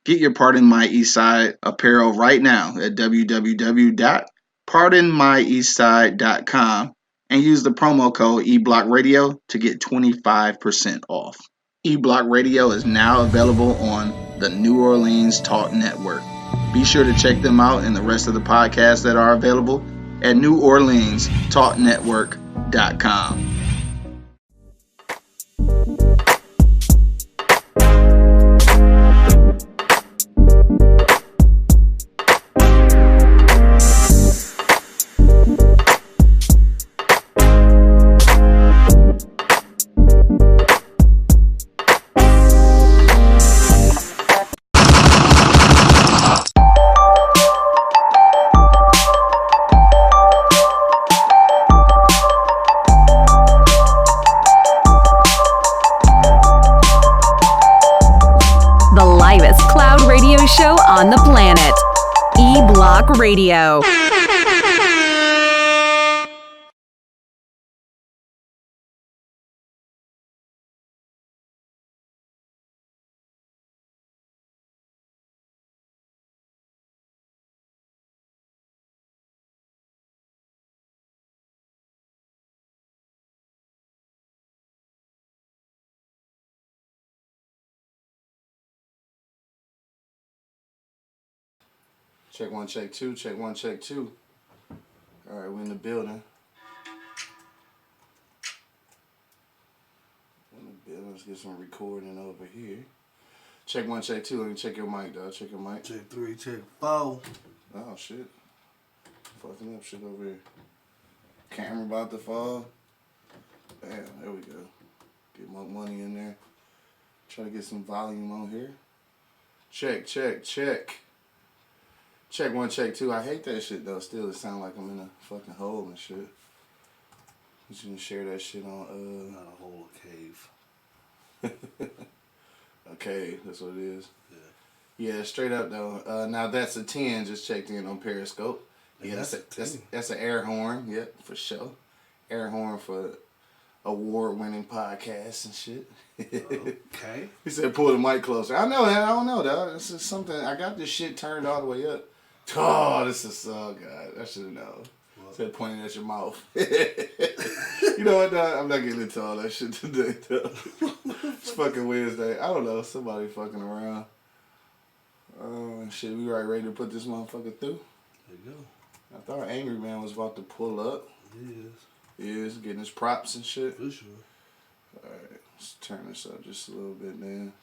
Get your Pardon My Eastside apparel right now at www.pardonmyeastside.com and use the promo code eBlockRadio to get 25% off. eBlock Radio is now available on the New Orleans Talk Network. Be sure to check them out and the rest of the podcasts that are available at neworleanstalknetwork.com. Show on the planet. E-Block Radio. Check one, check two, check one, check two. All right, we're in the building. Let's get some recording over here. Check one, check two. Let me check your mic, dog. Check your mic. Check three, check four. Oh, shit. Fucking up shit over here. Camera about to fall. Bam, there we go. Get more money in there. Try to get some volume on here. Check, check, check. Check one, check two. I hate that shit though. Still, it sound like I'm in a fucking hole and shit. You can share that shit on not a hole, a cave. A cave. That's what it is. Yeah. Yeah, straight up though. Now that's a 10. Just checked in on Periscope. Yeah, that's an air horn. Yep, for sure. Air horn for award-winning podcasts and shit. Okay. He said, "Pull the mic closer." I know that. I don't know, dog. This is something. I got this shit turned all the way up. Oh, this is so good. I should have known. Said pointing at your mouth. You know what, dog? I'm not getting into all that shit today, though. It's fucking Wednesday. I don't know. Somebody fucking around. Oh, shit. We ready to put this motherfucker through? There you go. I thought Angry Man was about to pull up. He is getting his props and shit. For sure. Alright, let's turn this up just a little bit, man.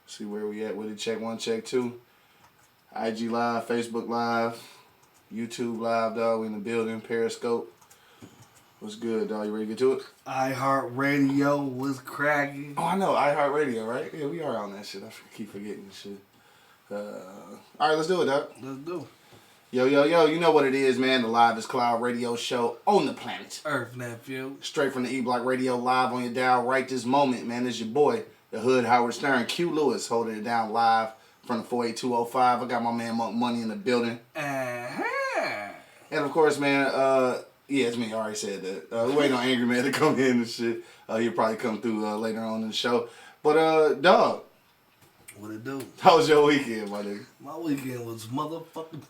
See where we at with it. Check one, check two. IG Live, Facebook Live, YouTube Live, dog. We in the building. Periscope. What's good, dog? You ready to get to it? iHeartRadio was cracking. Oh, I know. iHeartRadio, right? Yeah, we are on that shit. I keep forgetting this shit. Alright, let's do it, dog. Let's go. Yo, yo, yo, you know what it is, man. The Livest Cloud radio show on the planet. Earth, nephew. Straight from the E-Block Radio, live on your dial right this moment, man. It's your boy, the Hood Howard Stern, Q Lewis, holding it down live from the 48205. I got my man Monk Money in the building. Uh-huh. And of course, man, yeah, it's me. I already said that. We waiting on Angry Man to come in and shit. He'll probably come through later on in the show. But, dog. What it do? How was your weekend, my nigga? My weekend was motherfucking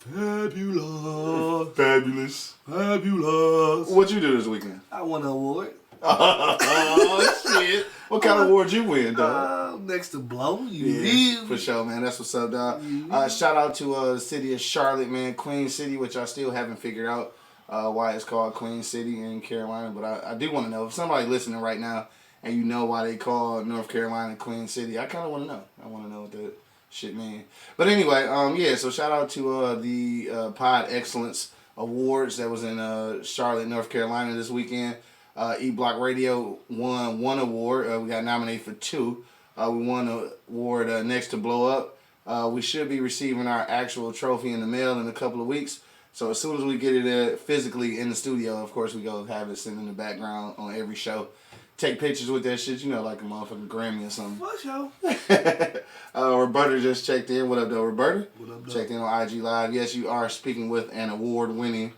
fabulous. Fabulous. What you do this weekend? I won an award. Oh, shit. What kind of award you win, dog? Next to Blow. Yeah, for sure, man. That's what's up, dog. Shout out to the city of Charlotte, man. Queen City, which I still haven't figured out why it's called Queen City in Carolina. But I do want to know. If somebody listening right now and you know why they call North Carolina Queen City, I kind of want to know. I want to know what that shit mean. But anyway, yeah, so shout out to the Pod Excellence Awards that was in Charlotte, North Carolina this weekend. E-Block Radio won one award. We got nominated for two. We won an award next to Blow Up. We should be receiving our actual trophy in the mail in a couple of weeks. So as soon as we get it physically in the studio, of course, we go have it sitting in the background on every show. Take pictures with that shit, you know, like a motherfucking Grammy or something. For sure. Roberta just checked in. What up, though, Roberta? What up, though? Checked in on IG Live. Yes, you are speaking with an award-winning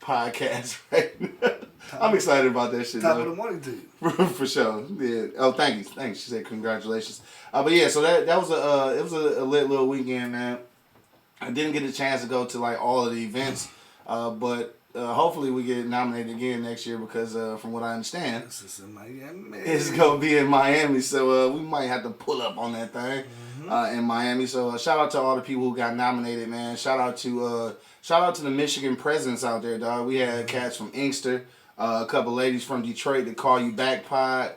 podcast right now. I'm excited about that shit. Top of the morning to you. For sure. Yeah. Oh, thank you. Thanks. She said congratulations. But yeah, so that was it was a lit little weekend, man. I didn't get a chance to go to like all of the events, but hopefully we get nominated again next year because from what I understand, This is in Miami. it's gonna be in Miami. So we might have to pull up on that thing in Miami. So shout out to all the people who got nominated, man. Shout out to the Michigan presence out there, dog. We had cats from Inkster, a couple ladies from Detroit that Call You Back Pod.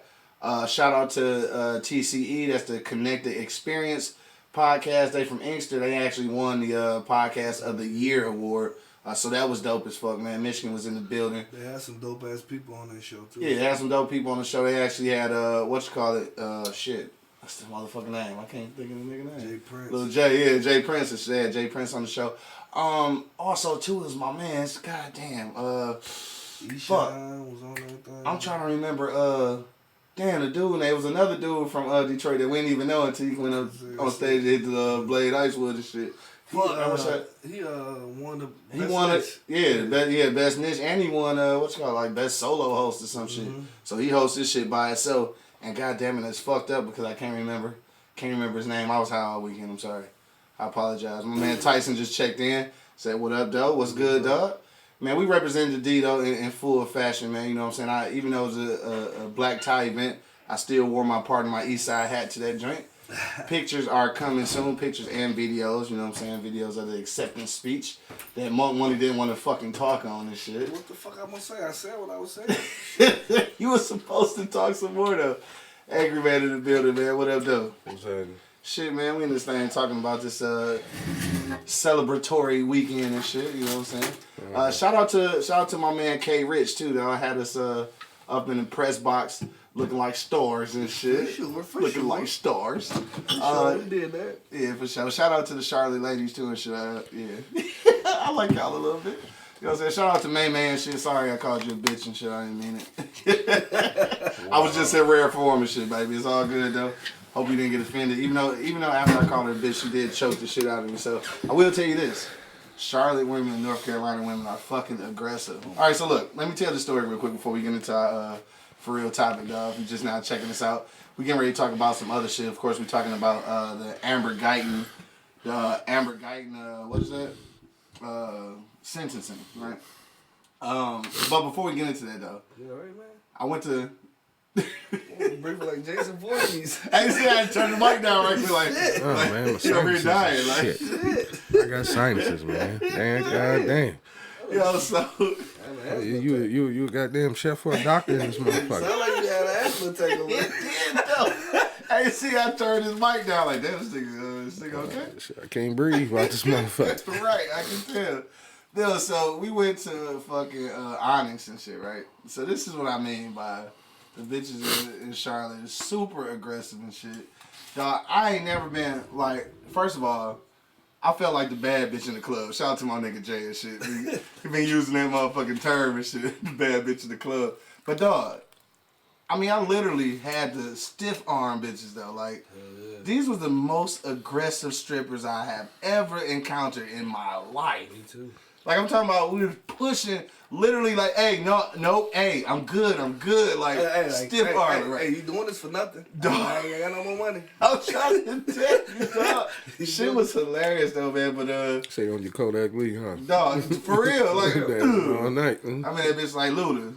Shout out to TCE, that's the Connected Experience podcast. They from Inkster. They actually won the Podcast of the Year award. So that was dope as fuck, man. Michigan was in the building. They had some dope ass people on that show too. Yeah, they had some dope people on the show. They actually had what's what's the motherfucking name? I can't think of the nigga name. Jay Prince. Little Jay, yeah, Jay Prince. They had Jay Prince on the show. Also too is my man's goddamn fuck. Was on that thing. I'm trying to remember the dude. There was another dude from Detroit that we didn't even know until he went up on stage and hit the Blade Icewood and shit. He won the best niche, and he won like best solo host or some shit. So he hosts this shit by himself, and goddamn it, it's fucked up because I can't remember his name. I was high all weekend. I'm sorry, I apologize. My man Tyson just checked in, said what up, dog? What's good, dog? Man, we represented the D though in full fashion, man. You know what I'm saying? Even though it was a black tie event, I still wore my part of my East Side hat to that joint. Pictures are coming soon, pictures and videos, you know what I'm saying? Videos of the acceptance speech that Monk Money didn't want to fucking talk on and shit. What the fuck I'm gonna say? I said what I was saying. You were supposed to talk some more though. Angry man in the building, man. What up, though? What's happening? Shit, man, we in this thing talking about this celebratory weekend and shit, you know what I'm saying? Shout out to my man K Rich too, though. I had us up in the press box looking like stars and shit. For looking sure. like stars. We did that. Yeah, for sure. Shout out to the Charlotte ladies too and shit. Yeah. I like y'all a little bit. You know what I'm saying? Shout out to May Man and shit. Sorry I called you a bitch and shit. I didn't mean it. I was just in rare form and shit, baby. It's all good though. Hope you didn't get offended. Even though after I called her a bitch, she did choke the shit out of me. So I will tell you this. Charlotte women and North Carolina women are fucking aggressive. All right, so look, let me tell the story real quick before we get into our for real topic, dog. If you're just now checking us out, we getting ready to talk about some other shit. Of course, we're talking about the Amber Guyton, what is that? Sentencing, right? But before we get into that, though, You all right, man? I went to. Breathing like Jason Voorhees. I see I turned the mic down right quick, like, Oh man, my she over here sinuses dying, and like. shit. I got sinuses, man. Damn, goddamn. Yo, so You a goddamn chef for a doctor in this motherfucker. Sound like you had an asthma attack over it there. did though. I see I turned his mic down like, damn, this nigga okay? I can't breathe about this motherfucker. Right, I can tell. No, so we went to fucking Onyx and shit, right? So this is what I mean by the bitches in Charlotte is super aggressive and shit. Dog, I ain't never been like. First of all, I felt like the bad bitch in the club. Shout out to my nigga Jay and shit. He been using that motherfucking term and shit. The bad bitch in the club. But dog, I mean, I literally had the stiff arm bitches though. Like, these were the most aggressive strippers I have ever encountered in my life. Me too. Like, I'm talking about, we were pushing, literally like, hey, no, hey, I'm good. Like, stiff arm. Right? Hey, you doing this for nothing? Dog. I ain't got no more money. I'm trying to tell you, dog. Shit was hilarious though, man. But Say on your Kodak Lee, huh? dog, for real, like, All night. I mean, that bitch like Luda.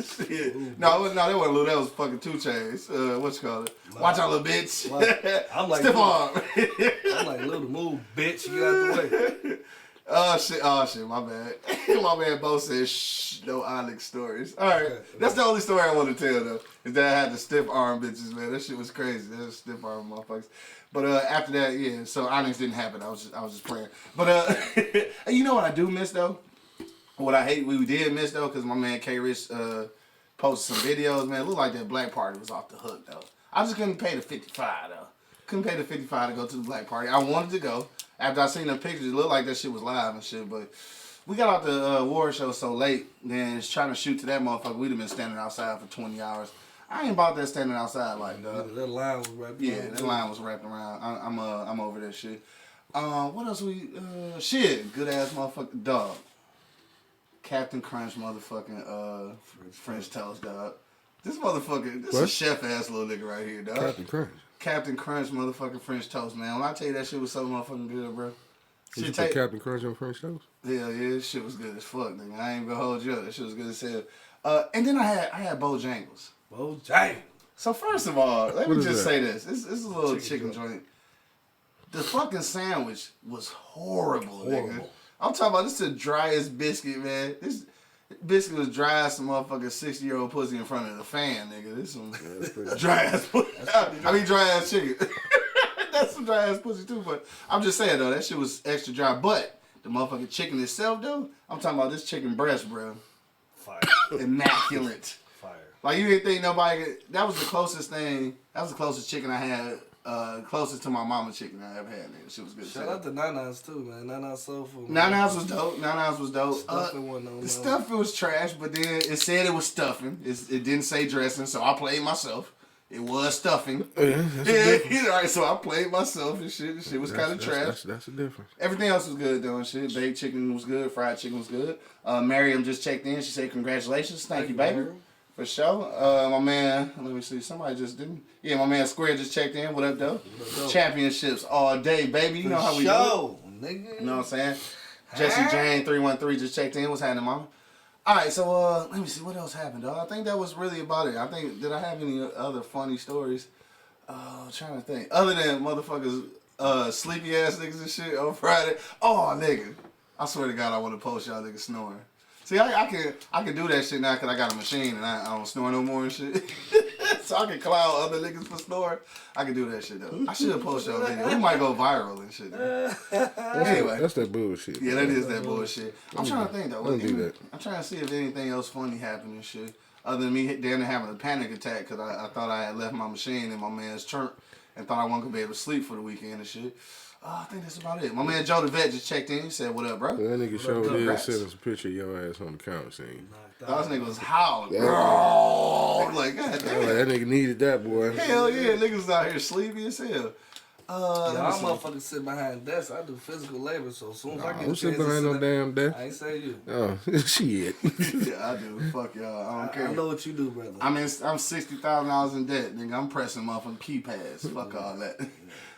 Shit. No, that wasn't Luda. That was fucking 2 Chainz. What's you call it? Watch out, little bitch. I'm like stiff arm. I'm like, little move, bitch. Get out the way. Oh shit, my bad. My man Bo said, shh, no Onyx stories. Alright, that's the only story I want to tell though, is that I had the stiff arm bitches, man. That shit was crazy. That was stiff arm motherfuckers. But after that, yeah, so Onyx didn't happen. I was just playing. But you know what I do miss though? What I hate we did miss though, because my man K Rich posted some videos, man. It looked like that black party was off the hook though. I just couldn't pay the $55 though. Couldn't pay the $55 to go to the black party. I wanted to go. After I seen the pictures, it looked like that shit was live and shit, but we got out the award show so late, then trying to shoot to that motherfucker, we'd have been standing outside for 20 hours. I ain't about that standing outside like that. That line was wrapped around. Yeah, that line was wrapped around. I'm over that shit. What else shit, good ass motherfucker, dog. Captain Crunch motherfucking French toast, dog. This motherfucker, this is a chef ass little nigga right here, dog. Captain Crunch. Captain Crunch motherfucking French toast, man. When I tell you that shit was so motherfucking good, bro. You put Captain Crunch on French toast? Yeah, this shit was good as fuck, nigga. I ain't gonna hold you up. That shit was good as hell. And then I had Bojangles. Bojangles. So first of all, let me just say this. This is a little chicken joint. joint. The fucking sandwich was horrible, nigga. I'm talking about this is the driest biscuit, man. This biscuit was dry as some motherfucking 60-year-old pussy in front of the fan, nigga. This some dry ass pussy. I mean dry ass chicken. That's some dry ass pussy too, but I'm just saying though, that shit was extra dry. But the motherfucking chicken itself though, I'm talking about this chicken breast, bro. Fire. Immaculate. Fire. Like you didn't think nobody could, that was the closest thing, that was the closest chicken I had, closest to my mama chicken I ever had, nigga. Shit was good. Shout out to Nana's too, man. Nana's soul food. Nana's was dope. Nana's was dope. Stuffing wasn't on The stuffing was trash, but then it said it was stuffing. It didn't say dressing, so I played myself. It was stuffing. Yeah, alright, so I played myself and shit. The shit was kind of trash. That's the difference. Everything else was good though and shit. Baked chicken was good. Fried chicken was good. Miriam just checked in. She said congratulations. Thank you, baby. For sure. My man, let me see. Somebody just didn't. Yeah, my man Square just checked in. What up, though? Championships all day, baby. You know how we do. Nigga. You know what I'm saying? Jesse Jane 313 just checked in. What's happening, mama? All right, so let me see what else happened, dog. I think that was really about it. Did I have any other funny stories? I'm trying to think. Other than motherfuckers, sleepy ass niggas and shit on Friday. Oh, nigga. I swear to God, I want to post y'all niggas snoring. See, I can do that shit now because I got a machine and I don't snore no more and shit. So I can clown other niggas for snoring. I can do that shit though. I should post y'all video. We might go viral and shit. Anyway, that's that bullshit. Yeah, that is that bullshit. I'm trying to think though. Don't do that. I'm trying to see if anything else funny happened and shit. Other than me damn near having a panic attack because I thought I had left my machine in my man's church and thought I wasn't gonna be able to sleep for the weekend and shit. I think that's about it. My man Joe the Vet just checked in. He said, "What up, bro?" That nigga showed did send us a picture of your ass on the couch scene. Those niggas was howling, bro. Like, God damn. That nigga needed that, boy. Hell yeah, niggas out here sleepy as hell. Y'all motherfuckers sit behind desks. I do physical labor, so as soon as I get a don't sit behind no damn desk. I ain't say you. Oh, shit. Yeah, I do. Fuck y'all. I don't care. I know what you do, brother. I mean, I'm $60,000 in debt, nigga. I'm pressing motherfucking keypads. Fuck all that.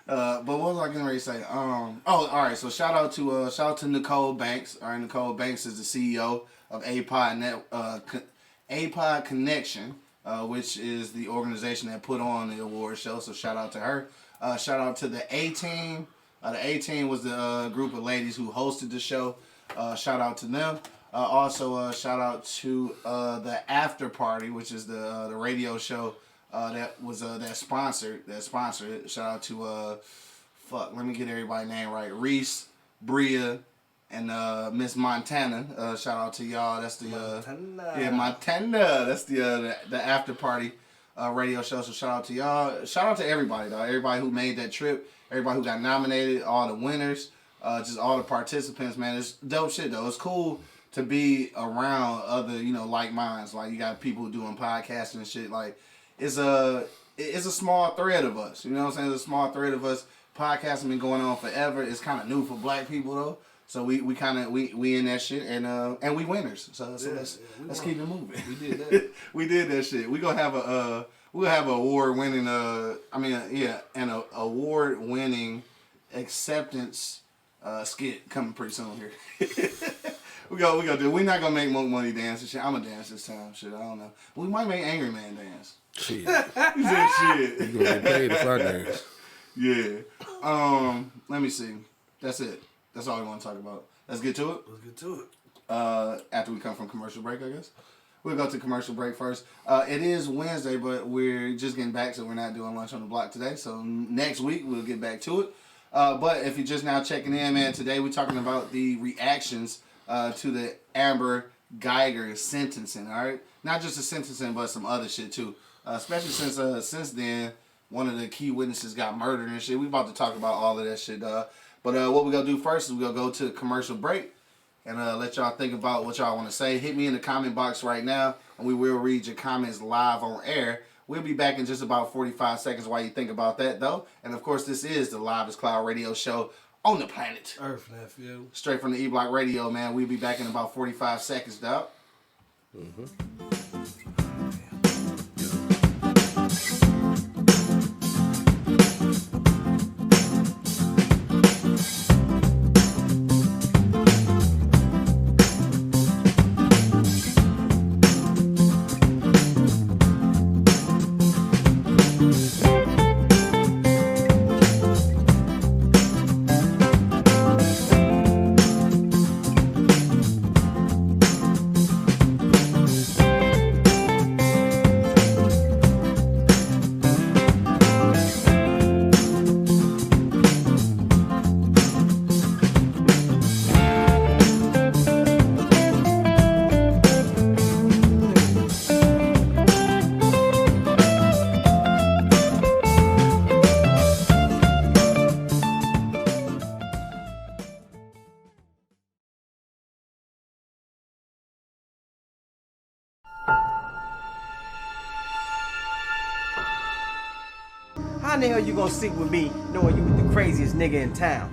But what was I getting ready to say? All right. So shout out to Nicole Banks. All right, Nicole Banks is the CEO of APOD Connection, which is the organization that put on the award show. So shout out to her. Shout out to the A-Team. The A-Team was the group of ladies who hosted the show. Shout out to them. Also, shout out to the After Party, which is the radio show that was that sponsored it. Shout out to let me get everybody's name right. Reese, Bria, and Miss Montana. Shout out to y'all. That's the Montana. That's the After Party radio show. So shout out to y'all. Shout out to everybody, though. Everybody who made that trip. Everybody who got nominated. All the winners. Just all the participants, man. It's dope shit, though. It's cool to be around other, like minds. Like, you got people doing podcasting and shit. Like, it's a small thread of us. You know what I'm saying? It's a small thread of us. Podcasting been going on forever. It's kind of new for black people, though. So we in that shit, and we winners. So let's keep it moving. We did that. We did that shit. We gonna have an award winning an award winning acceptance skit coming pretty soon here. we gonna do. We're not gonna make Monk Money dance and shit. I'm gonna dance this time. Shit, I don't know. We might make Angry Man dance. Shit. He said shit. You gonna get paid if I dance. Yeah. Let me see. That's it. That's all we want to talk about. Let's get to it. Let's get to it. After we come from commercial break, I guess. We'll go to commercial break first. It is Wednesday, but we're just getting back, so we're not doing lunch on the block today. So next week, we'll get back to it. But if you're just now checking in, man, today we're talking about the reactions to the Amber Guyger sentencing, all right? Not just the sentencing, but some other shit, too. Especially since then, one of the key witnesses got murdered and shit. We about to talk about all of that shit, But what we're going to do first is we're going to go to a commercial break and let y'all think about what y'all want to say. Hit me in the comment box right now, and we will read your comments live on air. We'll be back in just about 45 seconds while you think about that, though. And, of course, this is the Live is Cloud radio show on the planet. Earth, nephew. Straight from the E-Block Radio, man. We'll be back in about 45 seconds, dog. How in the hell you gonna sit with me knowing you was the craziest nigga in town?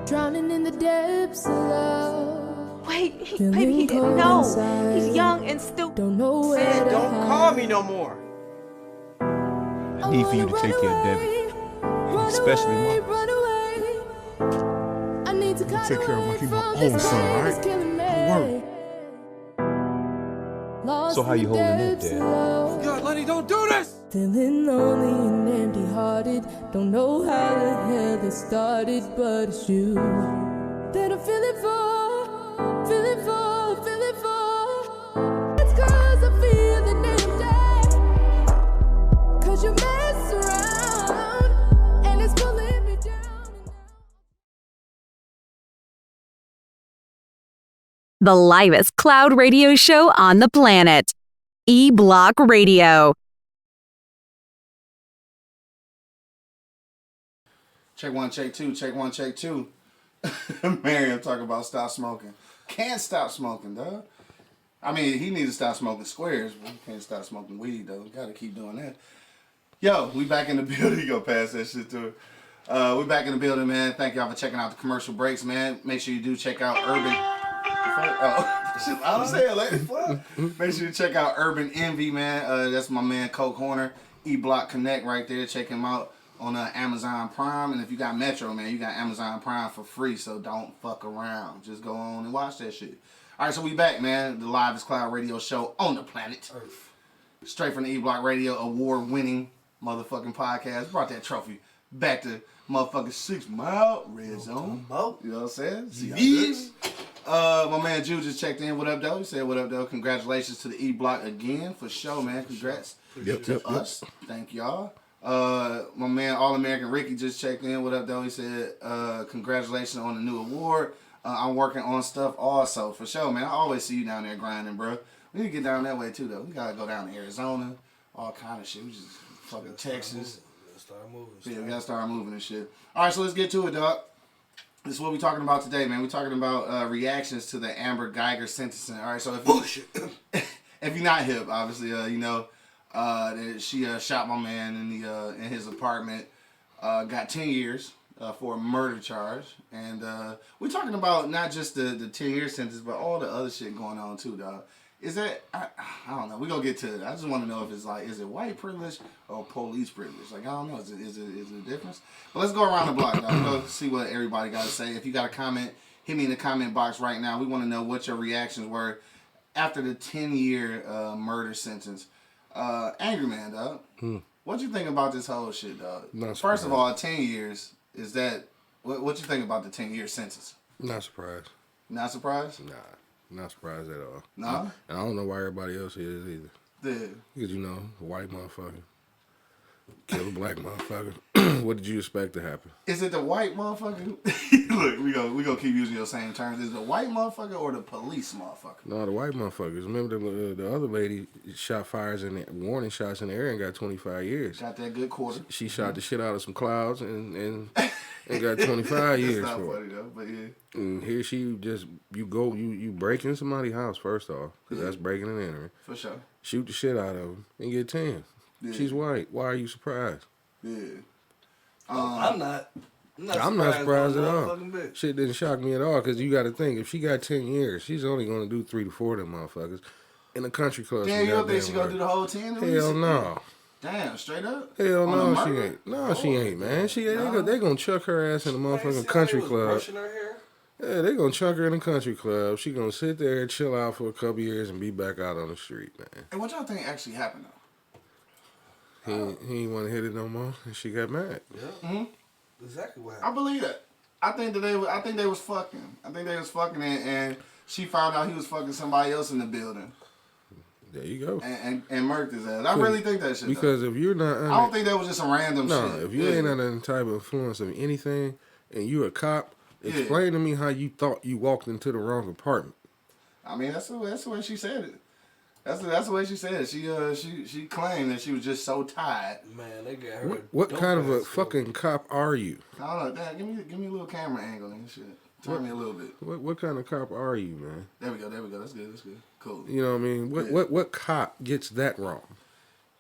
Drowning in the depths of love. Wait, maybe he didn't know. He's young and stupid. Don't know where Said to don't hide. call me no more. I need for you to take care of Debbie. Especially mine. Run away. I need to cut take care of away my from own this son, pain alright? that's killing me. Don't Lost So how you in the holding up, depths of Dad? love. God, Lenny, don't do this! Feeling lonely and empty-hearted. Don't know how the hell it started, but it's you that I'm feeling for, feeling for, feeling for. It's 'cause I'm feeling empty, 'cause you mess around and it's pulling me down. The livest cloud radio show on the planet. E-Block Radio. Check one, check two, check one, check two. Mariam talking about stop smoking. Can't stop smoking, dog. I mean, he needs to stop smoking squares, but he can't stop smoking weed, though. Gotta keep doing that. Yo, we back in the building. Go pass that shit to her. We back in the building, man. Thank y'all for checking out the commercial breaks, man. Make sure you do check out Urban. Oh, shit, I was saying, lady. Fuck. Make sure you check out Urban Envy, man. That's my man, Coke Horner. E-Block Connect right there. Check him out on Amazon Prime. And if you got Metro, man, you got Amazon Prime for free. So don't fuck around. Just go on and watch that shit. All right, so we back, man. The livest cloud radio show on the planet. Earth. Straight from the E-Block Radio award-winning motherfucking podcast. Brought that trophy back to motherfucking 6 Mile Red Zone. You know what I'm saying? See, my man Jude just checked in. What up, though? He said, what up, though? Congratulations to the E-Block again, for sure, man. Congrats to us. Thank y'all. My man All-American Ricky just checked in. What up, though? He said, congratulations on the new award. I'm working on stuff also, for sure, man. I always see you down there grinding, bro. We need to get down that way, too, though. We got to go down to Arizona, all kind of shit. We just fucking Texas. Start moving. Yeah, we got to start moving and shit. All right, so let's get to it, dog. This is what we're talking about today, man. We're talking about reactions to the Amber Guyger sentencing. All right, so if you're not hip, obviously, you know, that she shot my man in his apartment, got 10 years for a murder charge. And we're talking about not just the 10-year sentence, but all the other shit going on, too, dog. Is that, I don't know. We're going to get to it. I just want to know if it's like, is it white privilege or police privilege? Like, I don't know. Is it a difference? But let's go around the block, dog. We'll go see what everybody got to say. If you got a comment, hit me in the comment box right now. We want to know what your reactions were after the 10-year murder sentence. Angry Man, dog. What you think about this whole shit, dog? First of all, 10 years, is that, what you think about the 10-year sentence? Not surprised. Not surprised? Nah, not surprised at all. No? And I don't know why everybody else is either. Yeah. Because, you know, a white motherfucker kill a black motherfucker. What did you expect to happen? Is it the white motherfucker? Look, we gonna keep using your same terms. Is it the white motherfucker or the police motherfucker? No, the white motherfuckers. Remember the other lady shot fires in the warning shots in the air and got 25 years. Got that good quarter. She shot the shit out of some clouds and got 25 years That's not for funny it. though, but yeah. And here she just, you break in somebody's house first off, because that's breaking and entering. For sure. Shoot the shit out of them and get 10. Yeah. She's white. Why are you surprised? Yeah. I'm not. I'm not surprised at all. Shit didn't shock me at all because you got to think if she got 10 years, she's only going to do 3 to 4 of them motherfuckers in the country club. Damn, you don't think she gonna do the whole 10? Hell no. Damn, straight up. Hell no, she ain't. No, she ain't, man. They gonna chuck her ass in the motherfucking country club. Yeah, they gonna chuck her in the country club. She gonna sit there and chill out for a couple years and be back out on the street, man. And what y'all think actually happened though? He ain't want to hit it no more, and she got mad. Yeah. Mm-hmm. Exactly what happened. I believe that. I think they was fucking. I think they was fucking, and she found out he was fucking somebody else in the building. There you go. And murked his ass. I really think that shit. Because if you're not, I don't think that was just some random shit. No, if you ain't under any type of influence of anything, and you a cop, explain to me how you thought you walked into the wrong apartment. I mean, that's the way she said it. That's the way she said it. She claimed that she was just so tired. Man, they got her. What kind of a fucking cop are you? I don't know. Dad, give me a little camera angle and shit. Turn me a little bit. What kind of cop are you, man? There we go. That's good. Cool. You know what I mean? What cop gets that wrong?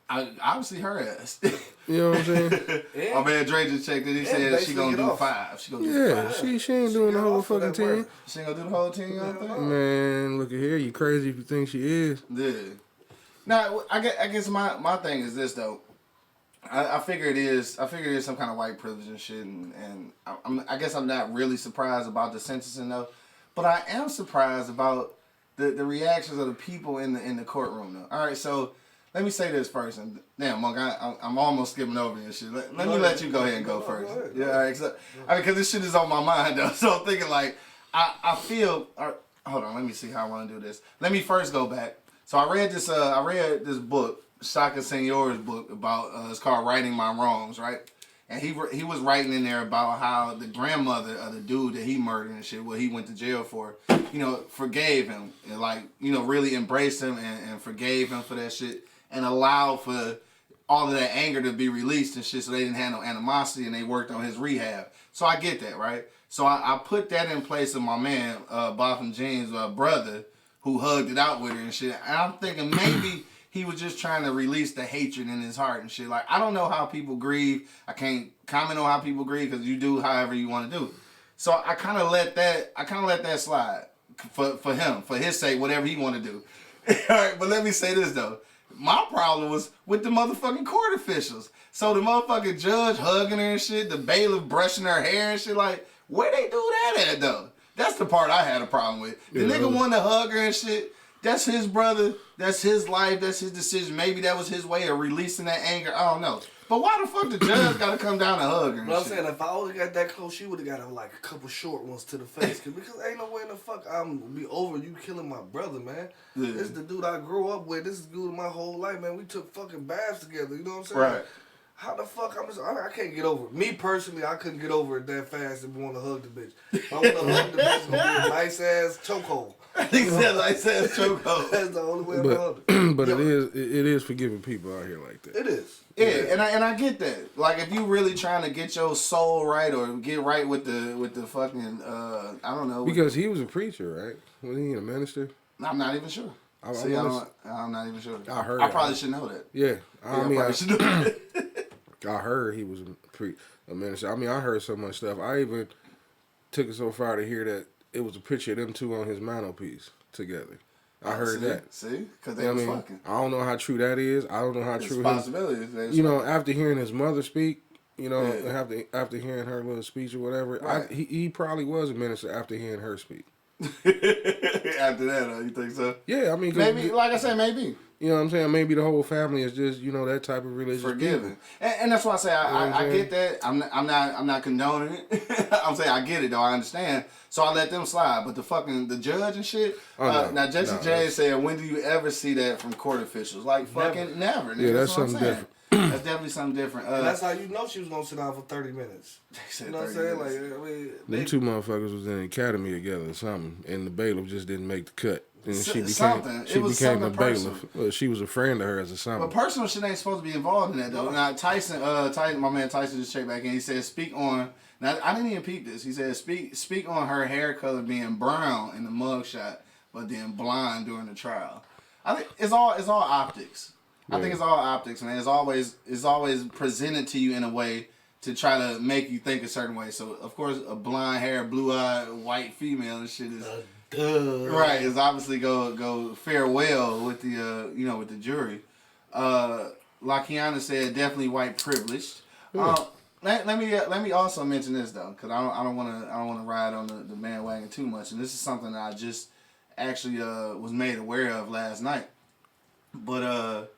Obviously her ass. You know what I'm saying? Yeah. My man Dre just checked it. He said she gonna do 5. She gonna do 5. She ain't doing the whole fucking 10. She ain't gonna do the whole 10, you don't think? Man, look at here. You crazy if you think she is. Yeah. Now, I guess my thing is this, though. I figure it is some kind of white privilege and shit, and I guess I'm not really surprised about the sentencing, though. But I am surprised about the reactions of the people in the courtroom, though. All right, so let me say this first. And damn, Monk, I'm almost skipping over your shit. Let me let you go ahead and go first. Go ahead. Yeah, all right. So, because this shit is on my mind, though. So I'm thinking, like, I feel... hold on, let me see how I want to do this. Let me first go back. So I read this book, Shaka Senior's book about it's called Righting My Wrongs, right? And he was writing in there about how the grandmother of the dude that he murdered and shit, what he went to jail for, forgave him and really embraced him and forgave him for that shit and allowed for all of that anger to be released and shit, so they didn't have no animosity and they worked on his rehab. So I get that, right? So I put that in place of my man, Botham Jean's brother, who hugged it out with her and shit. And I'm thinking maybe he was just trying to release the hatred in his heart and shit. Like, I don't know how people grieve. I can't comment on how people grieve because you do however you want to do. So I kind of let that slide for him, for his sake, whatever he want to do. All right, but let me say this, though. My problem was with the motherfucking court officials. So the motherfucking judge hugging her and shit, the bailiff brushing her hair and shit, like, where they do that at, though? That's the part I had a problem with. The nigga wanted to hug her and shit. That's his brother. That's his life. That's his decision. Maybe that was his way of releasing that anger. I don't know. But why the fuck the judge got to come down and hug her? But I'm saying, if I would have got that close, she would have got a couple short ones to the face. Because ain't no way in the fuck I'm be over you killing my brother, man. Yeah. This is the dude I grew up with. This is the dude my whole life, man. We took fucking baths together. You know what I'm saying? Right. How the fuck I can't get over it. Me personally, I couldn't get over it that fast and want to hug the bitch. If I want to hug the bitch, it's going to be a nice ass chokehold. He said nice ass chokehold. That's the only way I'm going to hug it. But it is forgiving people out here like that. It is. Yeah, and I get that. Like, if you really trying to get your soul right or get right with the fucking I don't know. Because he was a preacher, right? Wasn't he a minister? I'm not even sure. I'm not even sure. I probably should know that. Yeah, I probably should know that. I heard he was a minister. I mean, I heard so much stuff. I even took it so far to hear that it was a picture of them two on his mantelpiece together. I heard that. See? Because they was fucking. I don't know how true that is. I don't know how true possibilities. After hearing his mother speak, after hearing her little speech or whatever, right. He probably was a minister after hearing her speak. After that, you think so? Yeah, I mean, maybe. Like I said, maybe. You know what I'm saying? Maybe the whole family is just that type of religious forgiving, and that's why I say I get that. I'm not condoning it. I'm saying I get it though. I understand. So I let them slide. But the judge and shit. Now Jesse J said, when do you ever see that from court officials? Like fucking never. Yeah, that's something different. That's definitely something different. And that's how you know she was gonna sit down for 30 minutes. You know what I'm saying? Like, them two motherfuckers was in the academy together or something, and the bailiff just didn't make the cut. And she became the bailiff. Well, she was a friend of hers or something. But personal shit ain't supposed to be involved in that though. Now Tyson, my man Tyson just checked back in. He said, speak on. Now I didn't even peep this. He said, speak on her hair color being brown in the mugshot, but then blonde during the trial. I think it's all optics. Yeah. I think it's all optics, man. It's always presented to you in a way to try to make you think a certain way. So of course, a blonde hair, blue eyed, white female and shit is right. Is obviously go fare well with the with the jury. Like Kiana said, definitely white privileged. Let me also mention this though, because I don't want to ride on the bandwagon too much, and this is something that I just actually was made aware of last night. But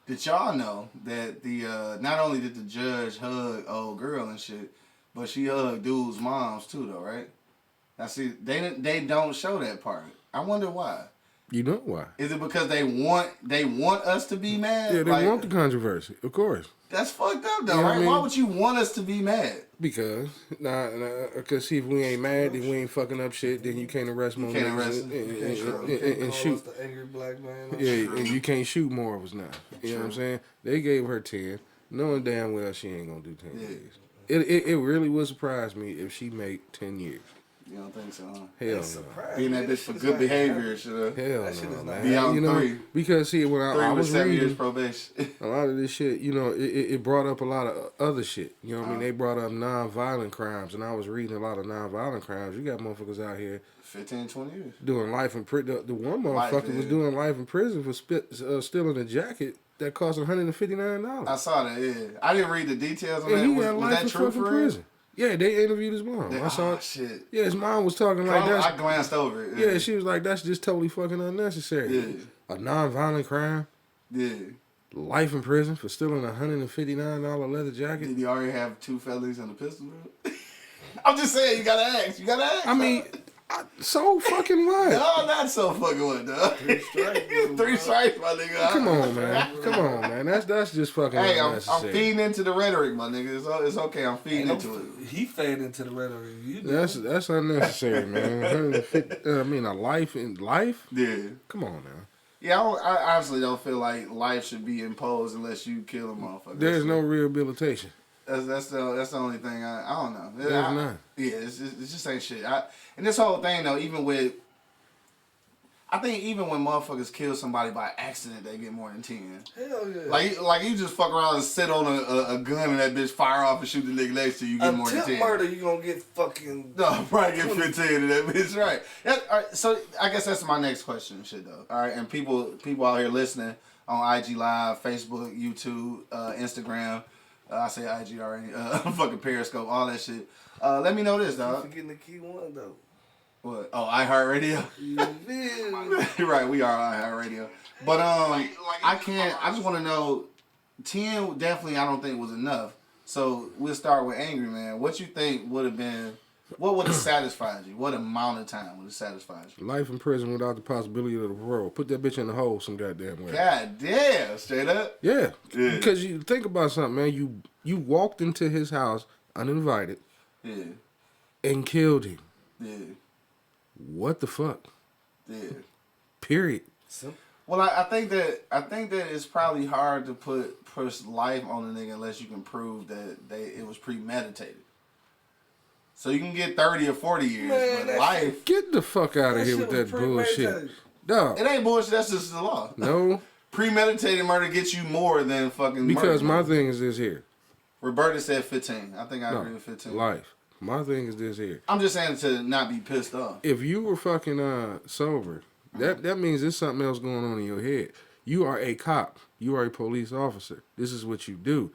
did y'all know that the not only did the judge hug old girl and shit, but she hugged dude's moms too though, right? Now see, they don't show that part. I wonder why. You know why? Is it because they want us to be mad? Yeah, they want the controversy, of course. That's fucked up though, right? I mean? Why would you want us to be mad? Because see, if we ain't mad, then we ain't fucking up shit. Then you can't arrest more niggas and shoot. The angry black man. Yeah, and you can't shoot more of us now. You know what I'm saying? They gave her 10, knowing damn well she ain't gonna do 10 years. It really would surprise me if she made 10 years. You don't think so, huh? Hell no. Being that bitch for good behavior, should hell no, man. Be out 3. Because see, when I was 7 reading years probation, a lot of this shit, it brought up a lot of other shit. You know what I mean? They brought up non-violent crimes, and I was reading a lot of non-violent crimes. You got motherfuckers out here 15, 20 years doing life in prison. The one motherfucker was doing life in prison for stealing a jacket that cost $159. I saw that. Yeah, I didn't read the details on that. He got was life that in true fucking for prison. Yeah, they interviewed his mom. I saw it. Shit. Yeah, his mom was talking like that. I glanced over it. Yeah, she was like, "That's just totally fucking unnecessary." Yeah. A non-violent crime. Yeah. Life in prison for stealing a $159 leather jacket. Did he already have 2 felonies and a pistol? I'm just saying, you gotta ask. I mean, so fucking what? No, not so fucking what, dog. 3 strikes, my nigga. Come on, man. That's just fucking unnecessary. I'm feeding into the rhetoric, my nigga. It's okay. I'm feeding into it. He fed into the rhetoric. That's unnecessary, man. A life in life? Yeah. Come on now. Yeah, I honestly don't feel like life should be imposed unless you kill a motherfucker. There's no rehabilitation. That's the only thing I don't know. There's none. Yeah, it just ain't shit. And this whole thing though, I think even when motherfuckers kill somebody by accident, they get more than 10. Hell yeah. Like you just fuck around and sit on a gun and that bitch fire off and shoot the nigga next to you, get more than 10. Murder, you gonna get fucking. No, probably get 15 in that bitch, right? All right, so I guess that's my next question, and shit though. All right, and people out here listening on IG Live, Facebook, YouTube, Instagram. I say IG already. Fucking Periscope, all that shit. Let me know this, dog. You forgetting the key one though. What? Oh, iHeartRadio. You're right. We are iHeartRadio. But I just want to know. 10 definitely I don't think was enough. So we'll start with Angry Man. What you think would have been? What would have satisfied you? What amount of time would have satisfied you? Life in prison without the possibility of the parole. Put that bitch in the hole some goddamn way. God damn, straight up. Yeah. Because you think about something, man. You walked into his house uninvited. Yeah. And killed him. Yeah. What the fuck? Yeah. Period. Well, I think that it's probably hard to put life on a nigga unless you can prove that it was premeditated. So you can get 30 or 40 years, man, but life. Get the fuck out of here with that bullshit. Dog. It ain't bullshit. That's just the law. No. Premeditated murder gets you more than fucking. Because murder. My thing is this here. Roberta said 15. I think I agree with 15. Life. My thing is this here. I'm just saying to not be pissed off. If you were fucking sober, that means there's something else going on in your head. You are a cop. You are a police officer. This is what you do.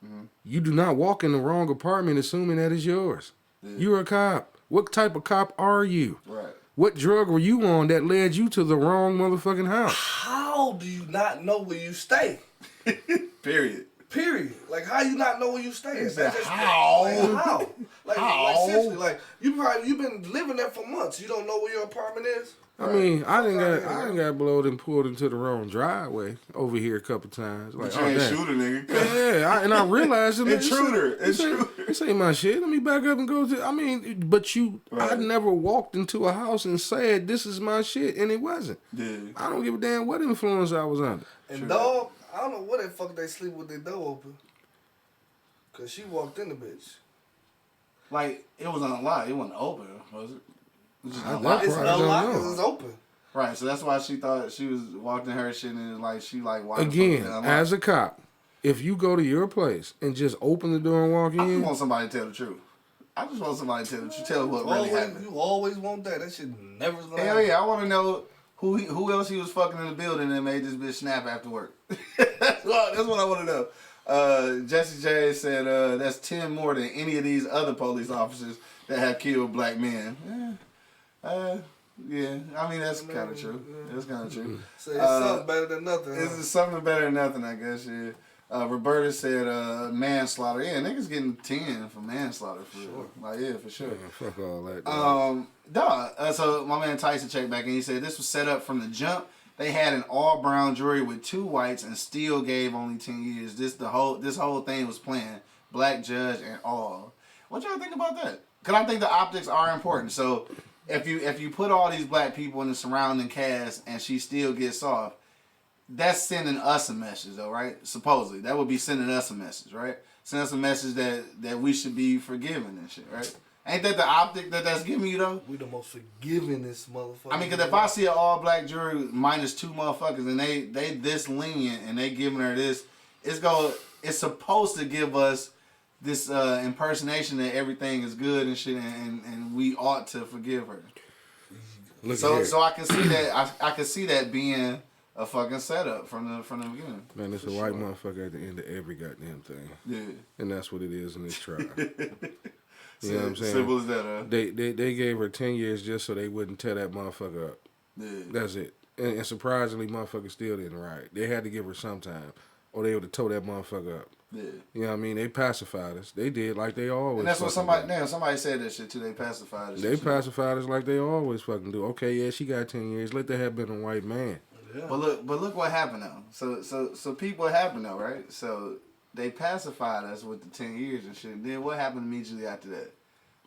Mm-hmm. You do not walk in the wrong apartment assuming that is yours. Yeah. You're a cop. What type of cop are you? Right. What drug were you on that led you to the wrong motherfucking house? How do you not know where you stay? Period. Like, how you not know where you stay? How? How? How? Like, seriously, like, you've been living there for months. You don't know where your apartment is? I mean, I didn't got blowed and pulled into the wrong driveway over here a couple times. Like, but you ain't shoot a nigga. Yeah, and I realized intruder. This ain't my shit. Let me back up and go to. I mean, but I never walked into a house and said this is my shit, and it wasn't. Yeah. I don't give a damn what influence I was under. And dog, I don't know what the fuck they sleep with their door open. Cause she walked in the bitch. Like it was unlocked. It wasn't open, was it? It's unlocked because it's open. Right, so that's why she thought she was walking her shit and like she like again as a cop. If you go to your place and just open the door and walk I just in, want somebody to tell the truth. I just want somebody to tell the truth. Tell what really happened. You always want that. That shit never gonna Hell happen. yeah, I want to know who else he was fucking in the building that made this bitch snap after work. That's what I want to know. Jesse J said that's 10 more than any of these other police officers that have killed black men. Yeah, I mean that's kind of true. That's kind of true. So it's something better than nothing. It's something better than nothing, I guess. Yeah. Roberta said manslaughter. Yeah, niggas getting 10 for manslaughter for sure. Like yeah, for sure. man, fuck all that. So my man Tyson checked back and he said this was set up from the jump. They had an all brown jury with 2 whites and still gave only 10 years. This whole thing was planned. Black judge and all. What y'all think about that? Because I think the optics are important. So if you put all these black people in the surrounding cast and she still gets off, that's sending us a message though, right? Supposedly. That would be sending us a message, right? Send us a message that we should be forgiving and shit, right? Ain't that the optic that's giving you though? We the most forgivingest motherfucker. I mean, because if I see an all black jury minus 2 motherfuckers and they this lenient and they giving her this, it's supposed to give us this impersonation that everything is good and shit and we ought to forgive her. So I can see that I can see that being a fucking setup from the beginning. Man, it's a white motherfucker at the end of every goddamn thing. Yeah. And that's what it is in this trial. You know what I'm saying? Simple as that, huh? They gave her 10 years just so they wouldn't tear that motherfucker up. Yeah. That's it. And surprisingly, motherfucker still didn't riot. They had to give her some time, or they would have tore that motherfucker up. Yeah. You know what I mean? They pacified us. They did like they always. And that's what somebody said that shit too. They pacified us. They pacified us like they always fucking do. Okay, yeah, she got 10 years. Let that have been a white man. Yeah. But look what happened though. So peep what happened though, right? So they pacified us with the 10 years and shit. Then what happened immediately after that?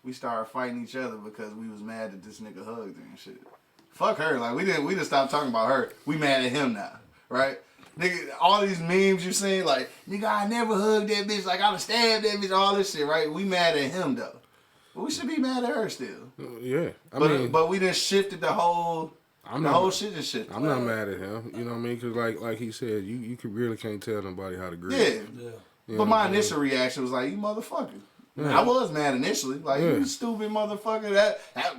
We started fighting each other because we was mad that this nigga hugged her and shit. Fuck her. Like we didn't stop talking about her. We mad at him now, right? Nigga, all these memes you seen, like, nigga, I never hugged that bitch, like I done stabbed that bitch, all this shit, right? We mad at him though. But we should be mad at her still. Yeah. But we done shifted the whole shit and shit. I'm not mad at him. You know what I mean? Because like he said, you really can't tell nobody how to grieve. Yeah. You know but my initial reaction was like, you motherfucker. Yeah. I was mad initially. Like, you stupid motherfucker.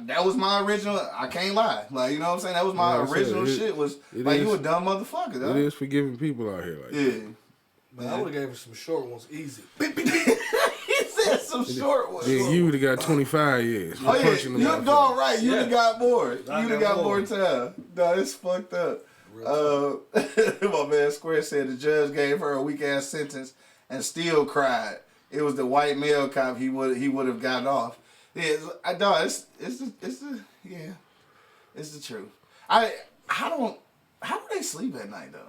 That was my original. I can't lie. Like, you know what I'm saying? That was my original shit. You a dumb motherfucker, though. It is forgiving people out here. Like that. Man, I would have gave her some short ones easy. He said some short ones. Yeah, you would have got 25 years. Oh, yeah. You're darn right. You'd have got more. You'd have got more time. No, it's fucked up. My man Square said the judge gave her a weak-ass sentence and still cried. It was the white male cop. He would have gotten off. Yeah, it's the truth. How do they sleep at night though?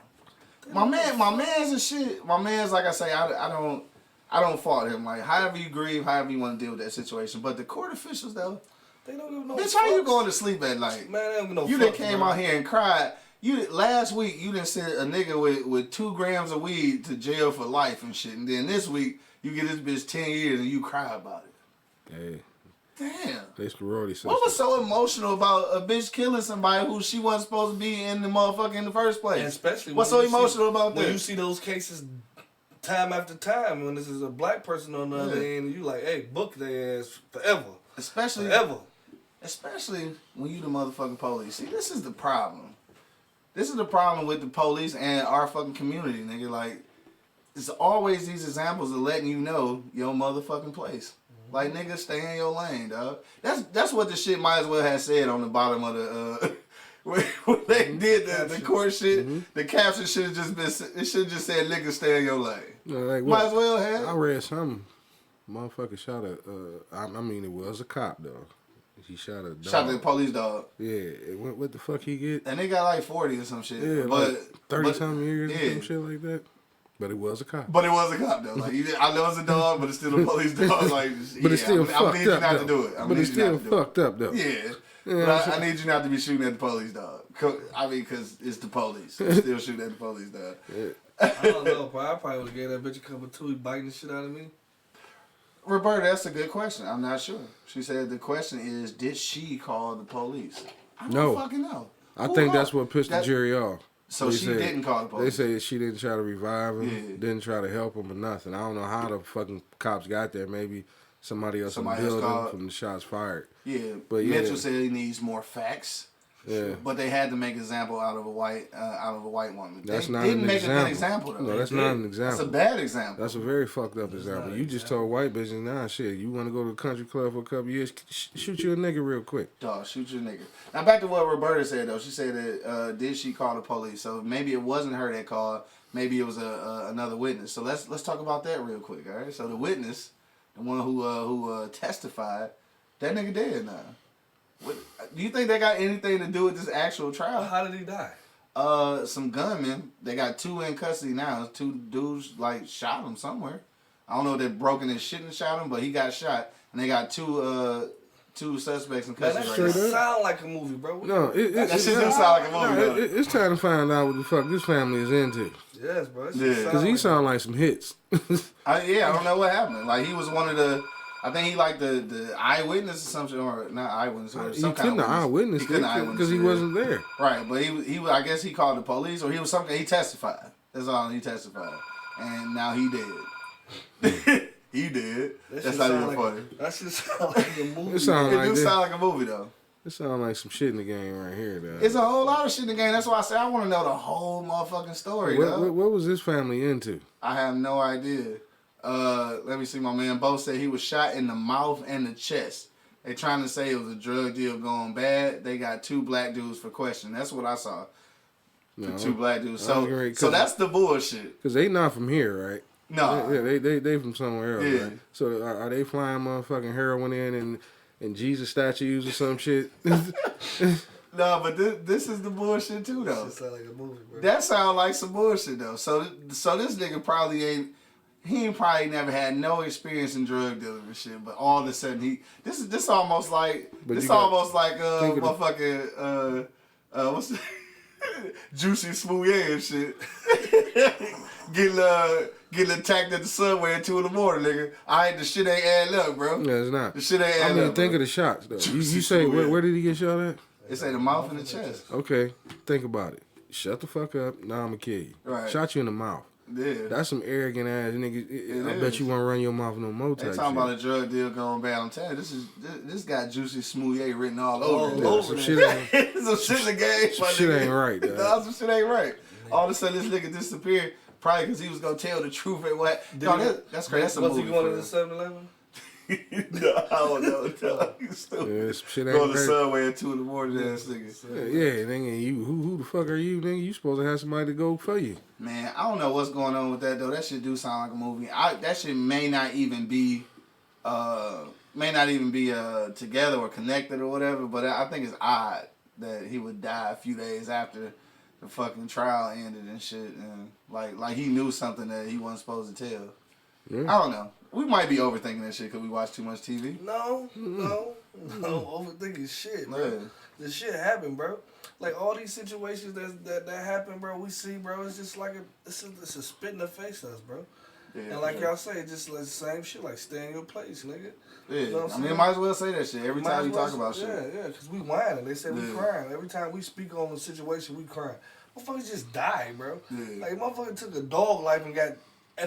My man's and shit. My man's like I say. I don't fault him. Like however you grieve, however you want to deal with that situation. But the court officials though, they don't give no. Bitch, how you going to sleep at night? Man, they don't give no. You done came out here and cried. Last week you done sent a nigga with 2 grams of weed to jail for life and shit, and then this week. You get this bitch 10 years and you cry about it. Hey. Damn. They sorority sisters. What was so emotional about a bitch killing somebody who she wasn't supposed to be in the motherfucker in the first place? And especially what's so emotional about that? When you see those cases time after time, when this is a black person on the other end, you like, hey, book their ass forever. Especially when you the motherfucking police. See, this is the problem. This is the problem with the police and our fucking community, nigga. Like, it's always these examples of letting you know your motherfucking place. Like, nigga, stay in your lane, dog. That's what the shit might as well have said on the bottom of the when they did the court shit. Mm-hmm. The caption should have just been. It should have just said, "Nigga, stay in your lane." Like, might as well have. I read some motherfucker shot a. I mean, it was a cop though. He shot a dog. Shot the police dog. Yeah. What the fuck he get? And they got like 40 or some shit. Yeah, but like 30-something years or some shit like that. But it was a cop. But it was a cop though. Like I know it's a dog, but it's still a police dog. Like, but it's still fucked up. I need you not to do it. But it's still fucked up though. Yeah. But I need you not to be shooting at the police dog. I mean, because it's the police. You still shoot at the police dog. Yeah. I don't know, bro. I probably would have gave that bitch a couple too. He biting the shit out of me. Roberta, that's a good question. I'm not sure. She said the question is, did she call the police? I don't fucking know. I think that's what pissed the jury off. So she didn't call the police. They say she didn't try to revive him, didn't try to help him or nothing. I don't know how the fucking cops got there. Maybe somebody else in the building from the shots fired. Yeah, but Mitchell said he needs more facts. Yeah, but they had to make an example out of a white woman. That's they not didn't an make example. a good example though. No, that's not an example. That's a bad example. That's a very fucked up example. You just told white bitches, nah, shit. You want to go to the country club for a couple years? Shoot you a nigga real quick. Dog, shoot your nigga. Now back to what Roberta said though. She said that did she call the police? So maybe it wasn't her that called. Maybe it was another witness. So let's talk about that real quick. All right. So the witness, the one who testified, that nigga dead now. What, do you think they got anything to do with this actual trial? How did he die? Some gunmen. They got 2 in custody now. 2 dudes like shot him somewhere. I don't know if they broke in his shit and shot him, but he got shot, and they got 2 suspects in custody. That shit sound like a movie, bro. No, that shit do sound like a movie. It's time to find out what the fuck this family is into. Yes, bro. Because he sound like some hits. I don't know what happened. Like he was one of the. I think he like the eyewitness or something, or not eyewitness, or some kind of eyewitness because he wasn't there. Right, but he I guess he called the police, or he was something. He testified. That's all he testified, and now he dead. He did. That's not even funny. That shit sound like a movie. It sound like a movie though. It sounds like some shit in the game right here, though. It's a whole lot of shit in the game. That's why I say I want to know the whole motherfucking story. What was this family into? I have no idea. Let me see. My man Bo said he was shot in the mouth and the chest. They trying to say it was a drug deal going bad. They got 2 black dudes for question. That's what I saw. No, 2 black dudes. So that's the bullshit. Because they not from here, right? No. Yeah, they from somewhere else. Yeah. Right? So are they flying motherfucking heroin in and Jesus statues or some shit? No, but this is the bullshit too, though. That sound like a movie, bro. That sound like some bullshit though. So this nigga probably ain't. He probably never had no experience in drug dealing and shit, but all of a sudden this almost like motherfucking what's the, Juicy Smouye and shit. Getting attacked at the subway at 2 in the morning, nigga. The shit ain't adding up, bro. No, it's not. The shit ain't adding up. Think of the shots though. You say where did he get shot at? It say the mouth and the chest. Okay, think about it. Shut the fuck up. Now I'ma kill you. Right. Shot you in the mouth. Yeah. That's some arrogant ass nigga. I bet you won't run your mouth no more. They talking about a drug deal going bad. I'm telling you, this got Juicy Smouye written all over. Some shit ain't. Some shit in the game. Some shit ain't right. No, some shit ain't right. All of a sudden, this nigga disappeared. Probably because he was gonna tell the truth and what. That's crazy. That's a movie. Was he going to the 7-Eleven? No, I don't know. No, you stupid. Yeah, shit ain't go to the subway at 2 in the morning, ass nigga. Yeah, nigga, you who the fuck are you, nigga? You supposed to have somebody to go for you. Man, I don't know what's going on with that though. That shit do sound like a movie. That shit may not even be together or connected or whatever. But I think it's odd that he would die a few days after the fucking trial ended and shit, and like he knew something that he wasn't supposed to tell. Yeah. I don't know. We might be overthinking that shit because we watch too much TV. No, overthinking shit, bro. Yeah. This shit happened, bro. Like all these situations that happen, bro. We see, bro. It's just like it's a spit in the face to us, bro. Yeah, and like y'all say, just like the same shit. Like stay in your place, nigga. Yeah, you know I mean, might as well say that shit every time you talk about shit. Yeah, because we whining. They say we crying every time we speak on a situation. We crying. Motherfuckers just die, bro. Yeah. Like motherfucker took a dog life and got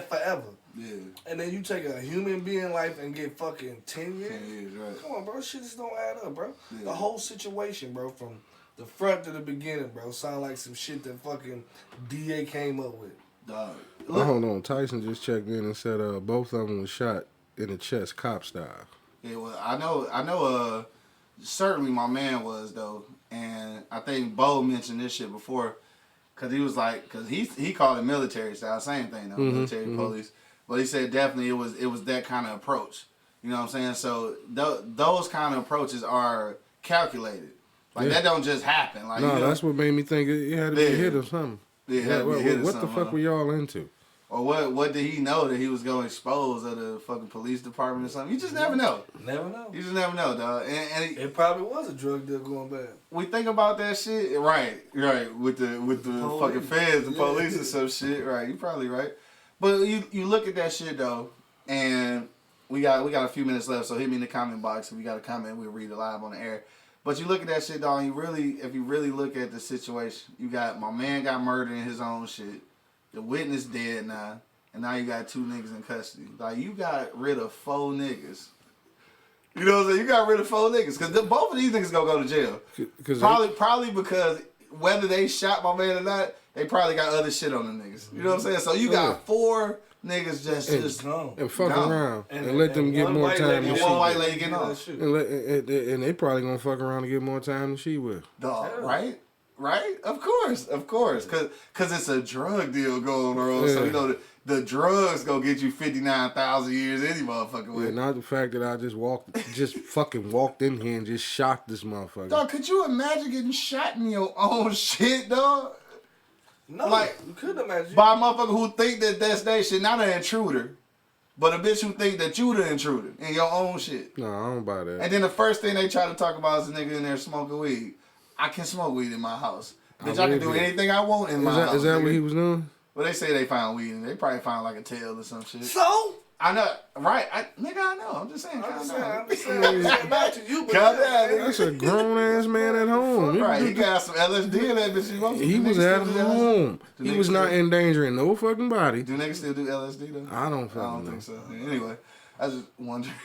forever. Yeah. And then you take a human being life and get fucking 10 years? 10 years, right. Come on, bro. Shit just don't add up, bro. Yeah. The whole situation, bro, from the front to the beginning, bro, sound like some shit that fucking DA came up with. Dog. Hold on. Tyson just checked in and said both of them was shot in the chest, cop style. Yeah, well, I know certainly my man was, though. And I think Bo mentioned this shit before. Because he was like, because he called it military style, same thing though, military police. But he said definitely it was that kind of approach. You know what I'm saying? So those kind of approaches are calculated. Like that don't just happen. Like no, that's what made me think it had to be a hit or something. Yeah, what the fuck were y'all into? Or what did he know that he was going to expose at the fucking police department or something? You just never know. Never know. You just never know, dog. And it probably was a drug deal going bad. We think about that shit, right? With the fucking feds, the police and some shit, right? You're probably right. But you look at that shit though, and we got a few minutes left, so hit me in the comment box if you got a comment. We'll read it live on the air. But you look at that shit, dog, and if you really look at the situation, you got my man got murdered in his own shit. The witness dead now. And now you got 2 niggas in custody. Like, you got rid of 4 niggas. You know what I'm saying? You got rid of 4 niggas. Because both of these niggas gonna go to jail. Probably because whether they shot my man or not, they probably got other shit on the niggas. You know what I'm saying? So you got 4 niggas just and fuck around and let them get more time. And one white lady getting off. And they probably gonna fuck around and get more time than she will. Dog, right? Right? Of course. Cause it's a drug deal going on. So you know the drugs gonna get you 59,000 years any motherfucking way. Yeah, not the fact that I just fucking walked in here and just shot this motherfucker. Dog, could you imagine getting shot in your own shit, dog? No, like, you couldn't imagine. By a motherfucker who think that that's their shit, not an intruder, but a bitch who think that you the intruder in your own shit. No, I don't buy that. And then the first thing they try to talk about is a nigga in there smoking weed. I can smoke weed in my house. Bitch, I can do anything I want in my house. Is that what he was doing? Well, they say they found weed, and they probably found like a tail or some shit. So? I know, right? Nigga, I know. I'm just saying, calm down. I'm saying back to you, but calm down. That's a grown ass man at home. Right, he got some LSD in that bitch. He was at home. He was not endangering no fucking body. Do niggas still do LSD though? I don't think so. Anyway, I just wondering.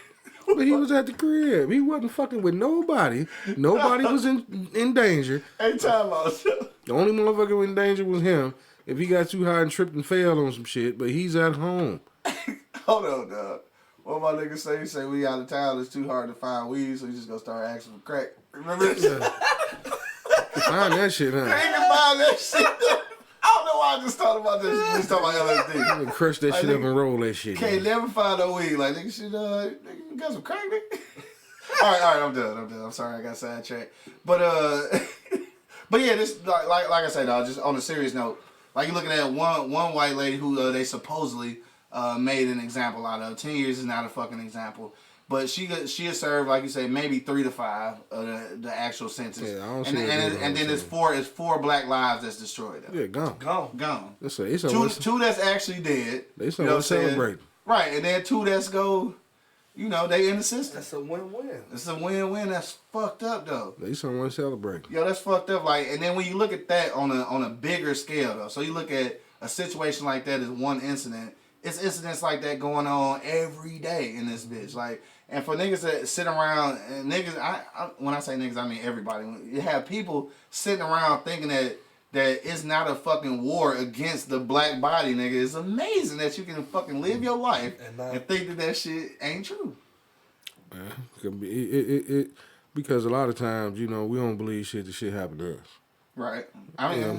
But he was at the crib. He wasn't fucking with nobody. Nobody was in danger. Ain't time about The only motherfucker in danger was him. If he got too high and tripped and failed on some shit, but he's at home. Hold on, dog. What my niggas say? He say we out of town. It's too hard to find weed, so he just gonna start asking for crack. Remember this? Find that shit, huh? They can find that shit. I don't know why I just thought about this. Just talking about LSD. Crush that shit up and roll that shit. Can't never find no weed. Like nigga, shit. Nigga, you got some crack, nigga. all right. I'm done. I'm sorry, I got sidetracked. But yeah, this like I said, dog. Just on a serious note, like you looking at one white lady who they supposedly made an example out of. 10 years is not a fucking example. But she has served, like you say, maybe 3 to 5 of the actual sentence. Yeah, I don't and then it's 4 black lives that's destroyed. Though. Yeah, gone. It's two that's actually dead. They somewhat celebrate. Right, and then 2 that's go, they in the system. That's a win-win. It's a win-win. That's fucked up though. They somewhat celebrate. Yo, that's fucked up. Like, and then when you look at that on a bigger scale though, so you look at a situation like that as one incident. It's incidents like that going on every day in this bitch. Like, and for niggas that sit around, and niggas, when I say niggas, I mean everybody. You have people sitting around thinking that it's not a fucking war against the black body, nigga. It's amazing that you can fucking live your life and think that shit ain't true. Because a lot of times, we don't believe shit. The shit happened to us. Right. I mean, I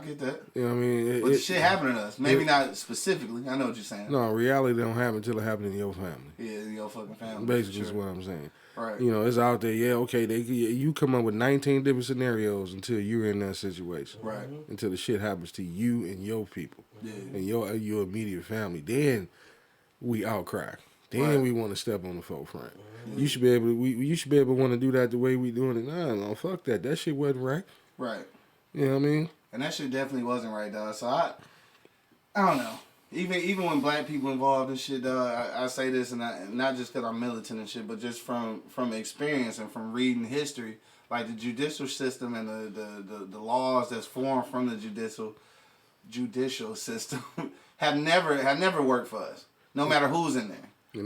get that. You know what I mean? But shit happened to us. Maybe not specifically. I know what you're saying. No, reality don't happen until it happens in your family. Yeah, in your fucking family. Basically is what I'm saying. Right. It's out there. Yeah, okay. You come up with 19 different scenarios until you're in that situation. Right. Until the shit happens to you and your people. Yeah. And your immediate family. Then we outcry. Then we want to step on the forefront. You should be able to. You should be able to want to do that the way we doing it now. No, fuck that. That shit wasn't right. Right. You know what I mean? And that shit definitely wasn't right, dog. So I don't know. Even when black people involved in shit, dog, I say this, and not just because I'm militant and shit, but just from experience and from reading history, like the judicial system and the laws that's formed from the judicial system have never worked for us. No matter who's in there.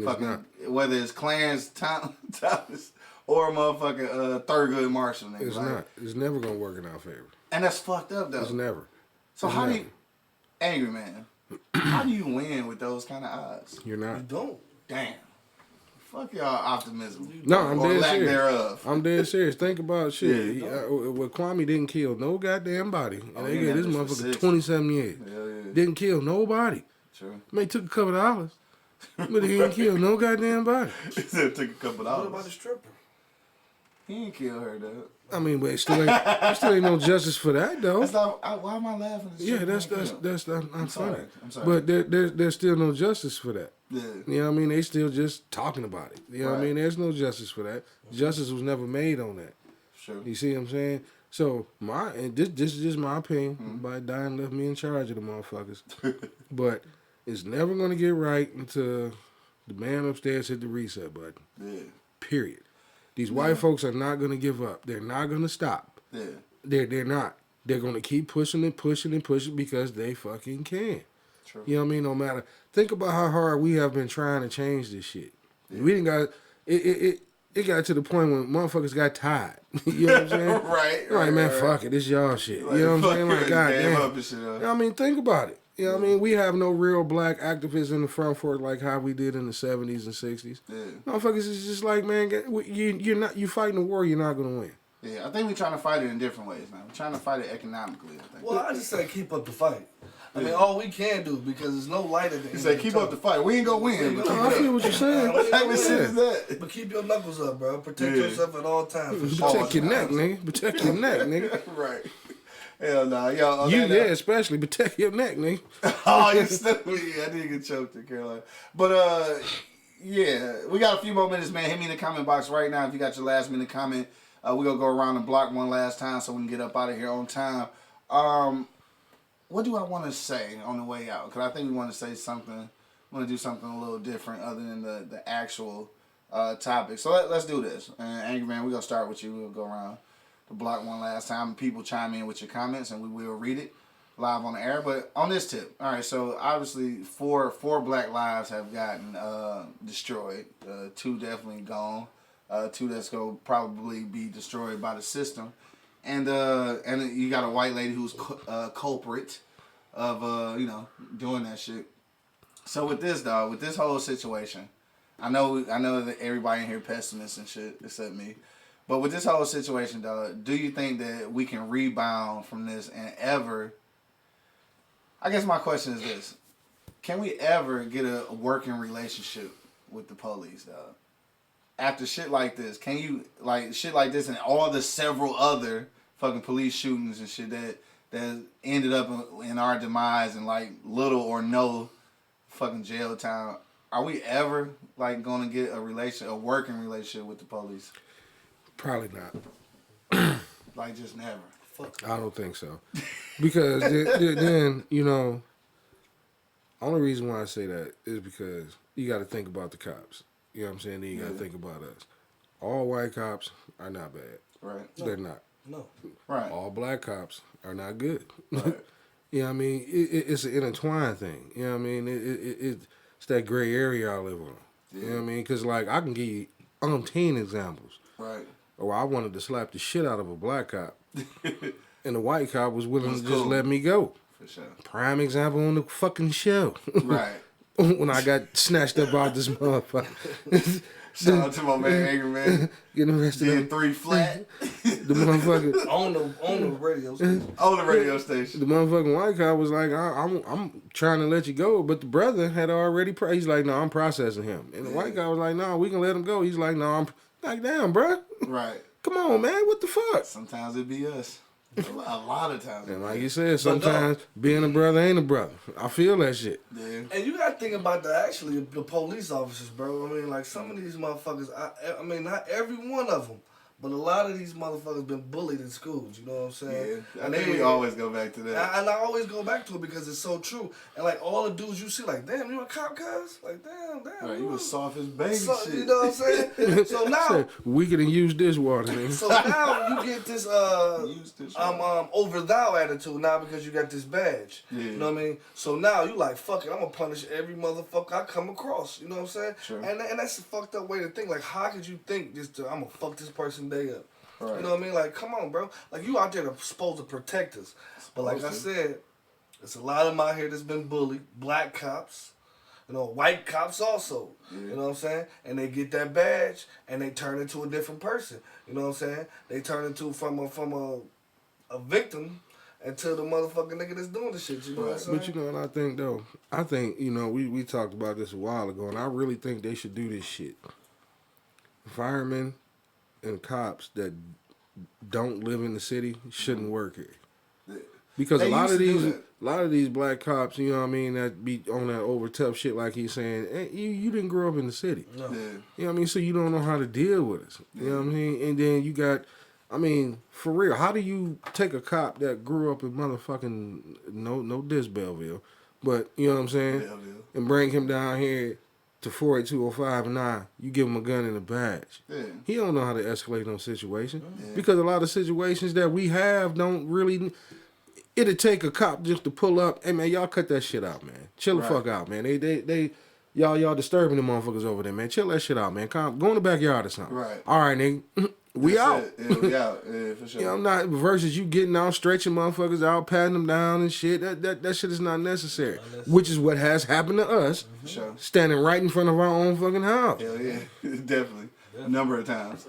Fucking, whether it's Clarence Thomas or motherfucking Thurgood Marshall. Nigga, it's not. It's never going to work in our favor. And that's fucked up, though. It's never. So how do you... Angry man. How do you win with those kind of odds? You're not. You don't. Damn. Fuck y'all optimism. No, I'm or dead lack serious. Thereof. I'm dead serious. Think about shit. Yeah, Kwame didn't kill no goddamn body. And they gave this motherfucker 20 27 years. Yeah. Didn't kill nobody. True. May took a couple of dollars. But he didn't kill no goddamn body. He said it took a couple dollars. What about the stripper? He didn't kill her, though. I mean, but it still ain't no justice for that, though. That's not, why am I laughing? Yeah, that's not funny. I'm sorry. But there's still no justice for that. Yeah. You know what I mean? They still just talking about it. You know what I mean? There's no justice for that. Justice was never made on that. Sure. You see what I'm saying? So this is just my opinion. By dying left me in charge of the motherfuckers. But it's never gonna get right until the man upstairs hit the reset button. Yeah. Period. These white folks are not gonna give up. They're not gonna stop. Yeah. They're not. They're gonna keep pushing and pushing and pushing because they fucking can. True. You know what I mean? No matter. Think about how hard we have been trying to change this shit. Yeah. We didn't got it got to the point when motherfuckers got tired. You know what I'm saying? right, man, fuck it. It's y'all shit. Like, you know what I'm saying? Like, goddamn. Shit, you know what I mean? Think about it. You know what I mean? We have no real black activists in the front for it like how we did in the 70s and 60s. Yeah. Motherfuckers is just like, man, you fighting a war, you're not gonna win. Yeah, I think we're trying to fight it in different ways, man. We're trying to fight it economically, I think. Well, I just say keep up the fight. I mean, all we can do, because there's no light at the end. You say keep up the fight. We ain't gonna win. I feel what you're saying. What type of shit is that? But keep your knuckles up, bro. Protect yourself at all times. Protect your neck, nigga. Protect your neck, nigga. Right. Hell nah. Yo, you especially protect your neck, nigga. Oh, you stupid. Yeah, I didn't get choked in Carolina. But, yeah, we got a few more minutes, man. Hit me in the comment box right now if you got your last minute comment. We're going to go around the block one last time so we can get up out of here on time. What do I want to say on the way out? Because I think we want to say something. Want to do something a little different other than the actual topic. So let's do this. And Angry Man, we're going to start with you. We'll go around the block one last time. People chime in with your comments and we will read it live on the air. But on this tip, all right, so obviously four black lives have gotten destroyed. 2 definitely gone. 2 that's going to probably be destroyed by the system. And you got a white lady who's culprit of doing that shit. So with this, dog, with this whole situation, I know that everybody in here pessimists and shit except me, but with this whole situation, dog, do you think that we can rebound from this and ever? I guess my question is this: can we ever get a working relationship with the police, dog? After shit like this, can you, like, shit like this and all the several other fucking police shootings and shit that ended up in our demise and, like, little or no fucking jail time, are we ever, like, gonna get a working relationship with the police? Probably not. Like, just never. I don't think so. Because then, only reason why I say that is because you got to think about the cops. You know what I'm saying? Then you got to think about us. All white cops are not bad. Right. They're not. No. Right. All black cops are not good. Right. You know what I mean? It's an intertwined thing. You know what I mean? It's that gray area I live on. Yeah. You know what I mean? Because, like, I can give you umpteen examples. Right. Or I wanted to slap the shit out of a black cop. And the white cop was willing to just let me go. For sure. Prime example on the fucking show. Right. When I got snatched up out this motherfucker. Shout out to my man Angry Man. Getting arrested. Did 3 flat. The motherfucker on the radio station. On the radio station. The motherfucking white cop was like, I'm trying to let you go, but the brother had already. He's like, no, I'm processing him, and the white guy was like, no, we can let him go. He's like, no, I'm like, damn, bro. Right. Come on, man. What the fuck? Sometimes it be us. A lot of times. And like you said, sometimes being a brother ain't a brother. I feel that shit. Yeah. And you gotta think about the police officers, bro. I mean, like, some of these motherfuckers, I mean, not every one of them, but a lot of these motherfuckers been bullied in schools, you know what I'm saying? Yeah, I think we always go back to that. And I always go back to it because it's so true. And, like, all the dudes you see, like, damn, you a cop, cuz? Like, damn. Right, you was soft as baby shit. You know what I'm saying? So now... we can use dishwater, nigga. So now you get this, over thou attitude now because you got this badge. Yeah. You know what I mean? So now you like, fuck it, I'm gonna punish every motherfucker I come across. You know what I'm saying? Sure. And that's a fucked up way to think. Like, how could you think I'm gonna fuck this person day up? Right. You know what I mean? Like, come on, bro. Like, you out there supposed to protect us. But like I said, there's a lot of them out here that's been bullied. Black cops. White cops also. Yeah. You know what I'm saying? And they get that badge and they turn into a different person. You know what I'm saying? They turn into from a victim until the motherfucking nigga that's doing the shit. You know what I'm saying? But you know what I think though? I think, we talked about this a while ago, and I really think they should do this shit. Firemen and cops that don't live in the city shouldn't work here. Because a lot of these black cops, you know what I mean, that be on that over tough shit like he's saying, hey, you didn't grow up in the city. No. Yeah. You know what I mean? So you don't know how to deal with us. You know what I mean? And then you got, for real, how do you take a cop that grew up in motherfucking, no diss Belleville, but, you know what I'm saying? Belleville. And bring him down here to 48205, nah, you give him a gun and a badge. Yeah. He don't know how to escalate those situations. Because a lot of situations that we have don't really... It'd take a cop just to pull up, hey, man, y'all cut that shit out, man. Chill the fuck out, man. Y'all disturbing the motherfuckers over there, man. Chill that shit out, man. Go in the backyard or something. Right. All right, nigga. We out. Yeah, we out. Yeah, for sure. I'm not versus you getting out, stretching motherfuckers out, patting them down and shit. That shit is not necessary. Which is what has happened to us. Sure. Standing right in front of our own fucking house. Hell yeah, definitely. A number of times.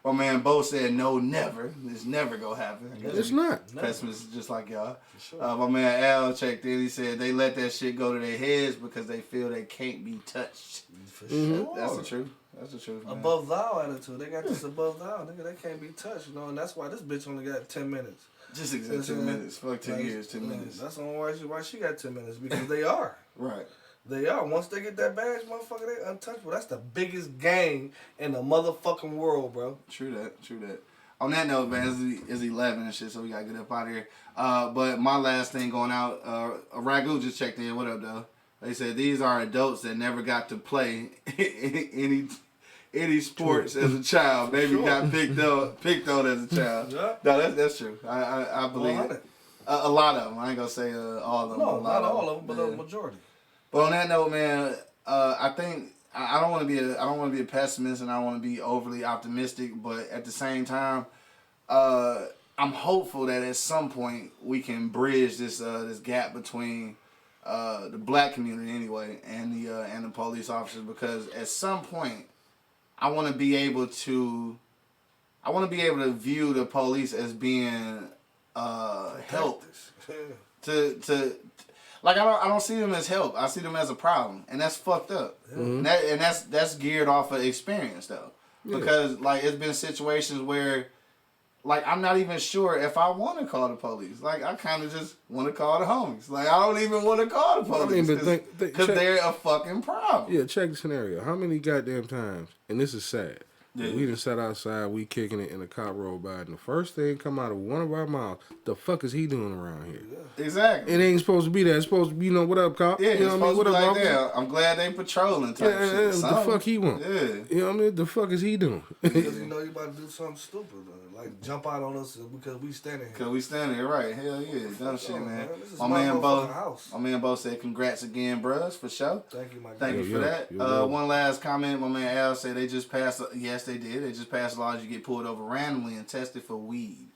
My man Bo said no, never. It's never gonna happen. It's not. Pessimists just like y'all. Sure. My man Al checked in. He said they let that shit go to their heads because they feel they can't be touched. For sure. That's the truth. That's the truth, man. Above thou attitude. They got this above thou. Nigga, they can't be touched, you know, and that's why this bitch only got 10 minutes. Just exactly 10 minutes. Fuck 10 years, 10 minutes. That's the only why she got 10 minutes, because they are. Right. They are. Once they get that badge, motherfucker, they untouchable. That's the biggest gang in the motherfucking world, bro. True that. On that note, man, it's 11 and shit, so we gotta get up out of here. But my last thing going out, Ragu just checked in. What up, though? They said these are adults that never got to play any sports as a child. Maybe got picked on as a child. Yeah. No, that's true. I believe it. A lot of them. I ain't gonna say all of them. No, not all of them, but the majority. But on that note, man, I think I don't want to be a pessimist, and I don't want to be overly optimistic. But at the same time, I'm hopeful that at some point we can bridge this gap between the black community anyway and the police officers, because at some point I want to be able to view the police as being help to like I don't see them as help. I see them as a problem, and that's fucked up. Mm-hmm. And that's geared off of experience though, because like it's been situations where like I'm not even sure if I want to call the police. Like I kind of just want to call the homies. Like I don't even want to call the police because they're a fucking problem. Yeah, check the scenario. How many goddamn times? And this is sad. Yeah. We done sat outside, we kicking it, and the cop rolled by, and the first thing come out of one of our mouths, the fuck is he doing around here? Yeah. Exactly. It ain't supposed to be that. It's supposed to be, what up, cop? Yeah, you know what I mean? What up, like, I'm glad they patrolling type shit. The fuck he want? Yeah. You know what I mean? The fuck is he doing? Because you know you about to do something stupid, like jump out on us because we standing here. Because we standing here, right. Hell yeah. Dumb shit, man. My man Bo said congrats again, bros, for sure. Thank you, my guy. Thank you for that. One last comment. My man Al said they just passed, yes, they did. They just passed laws you get pulled over randomly and tested for weed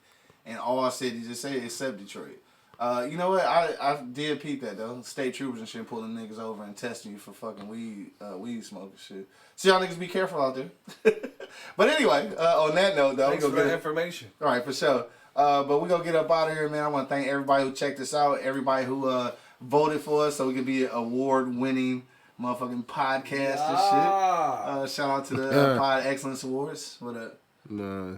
in all cities, just say except Detroit. You know what? I did peep that though. State troopers and shit pulling niggas over and testing you for fucking weed smoke and shit. So y'all niggas be careful out there. But anyway, on that note though, thanks for that information. All right, for sure. But we gonna get up out of here, man. I want to thank everybody who checked us out, everybody who voted for us, so we can be an award-winning motherfucking podcast and shit. Shout out to the Pod Excellence Awards. What up? Nah.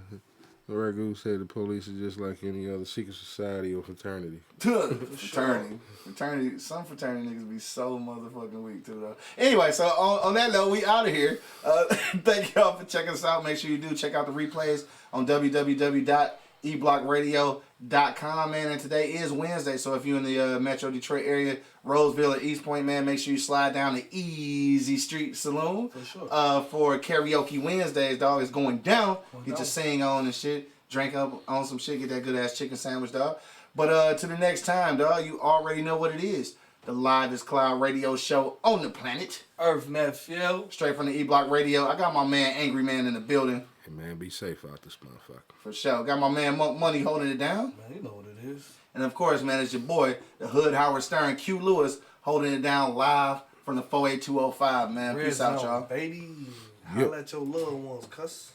Ragu said the police are just like any other secret society or fraternity. Fraternity. Some fraternity niggas be so motherfucking weak too, though. Anyway, so on that note, we out of here. Thank y'all for checking us out. Make sure you do check out the replays on www.eblockradio.com, man. And today is Wednesday, so if you're in the Metro Detroit area, Roseville or East Point, man, make sure you slide down to Easy Street Saloon for Karaoke Wednesdays, dog. It's going down. Get your sing on and shit. Drink up on some shit. Get that good ass chicken sandwich, dog. But to the next time, dog, you already know what it is. The livest cloud radio show on the planet. Earth, nephew. Straight from the E-Block Radio. I got my man Angry Man in the building. Hey, man, be safe out this motherfucker. For sure. Got my man Money holding it down. Man, you know what it is. And of course, man, it's your boy, the Hood Howard Stern, Q Lewis, holding it down live from the 48205, man. Peace out, y'all. Baby. Holla at your loved ones, cuss.